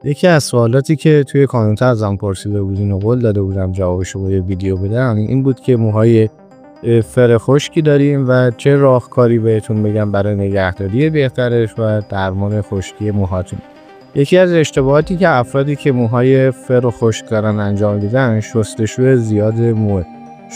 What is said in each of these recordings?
یکی از سوالاتی که توی کامنت ازم پرسیده بودین و قول داده بودم جوابشو با یه ویدیو بدم این بود که موهای فر خشکی داریم و چه راهکاری بهتون بگم برای نگهداری بهترش و درمان خشکی موهاتون. یکی از اشتباهاتی که افرادی که موهای فر و خشک دارن انجام میدن شستشوی زیاد موه.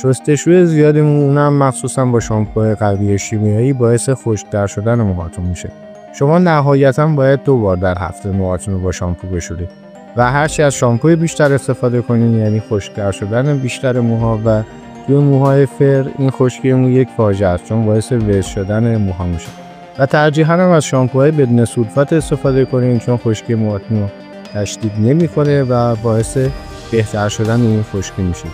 شستشوی زیاد مو اونم مخصوصا با شامپو قوی شیمیایی باعث خشک‌تر شدن موهاتون میشه. شما نهایتاً باید 2 بار در هفته موهاتون رو با شامپو بشورید و هرچی از شامپوی بیشتر استفاده کنین یعنی خشک‌تر شدن بیشتر موها و توی موهای فر این خشکی مو یک فاجعه است چون باعث ویز شدن موها میشه و ترجیحاً هم از شامپوهای بدون سولفات استفاده کنین چون خشکی موهاتون رو تشدید نمی‌کنه و باعث بهتر شدن این خشکی میشه.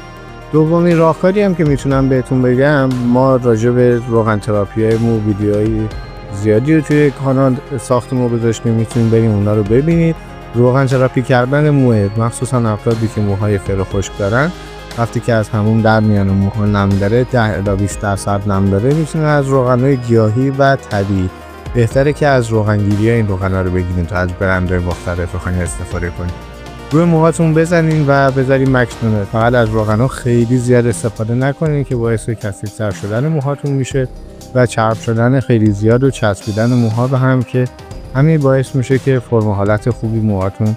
دومین راهکاری هم که میتونم بهتون بگم، ما راجع به روغن تراپی‌های مو ویدیوهای زیادی رو توی کانال ساختیم و گذاشتیم، میتونید بریم اونا رو ببینید. روغن تراپی کردن موه مخصوصا افرادی که موهای فر و خشک دارن وقتی که از همون در میان و موها نم داره 10 الی 20% نم داره میتونید از روغن‌های گیاهی و طبیعی بهتره که از روغنگیری این روغنا رو بگیرید تا از برندهای مختلف بخواید استفاده کنید. روی موهاتون بزنین و بذارین مکس کنه. فقط از روغنا خیلی زیاد استفاده نکنین که باعث کثیف‌تر شدن موهاتون میشه و چرب شدن خیلی زیاد و چسبیدن موها به هم که همین باعث میشه که فرم و حالت خوبی موهاتون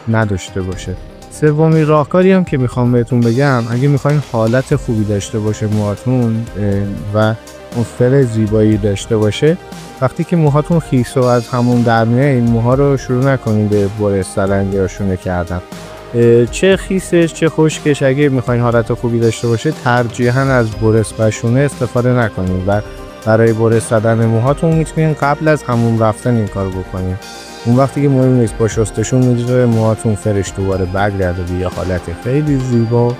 نداشته باشه. سومین راهکاری هم که میخوام بهتون بگم، اگه میخواین حالت خوبی داشته باشه موهاتون و اون فر زیبایی داشته باشه، وقتی که موهاتون خیس و از همون در میاد این موها رو شروع نکنید به برش زدن یا شونه کردن. چه خیسش چه خشکش اگه میخواین حالت خوبی داشته باشه ترجیحاً از برش و شونه استفاده نکنید و برای برش زدن موهاتون میتونین قبل از همون رفتن این کارو بکنین. اون وقتی که مهم نیست با شستشون میذاره موهاتون فرش دوباره برگرده به یه حالت خیلی زیبا و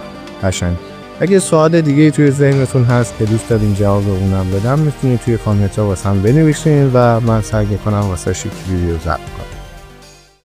قشنگ. اگه سوال دیگه توی ذهنتون هست که دوست دارین جواب اونم بدم میتونید توی کامنت ها واسم بنویسین و من سعی میکنم واسه ویدیو ضبط کنم.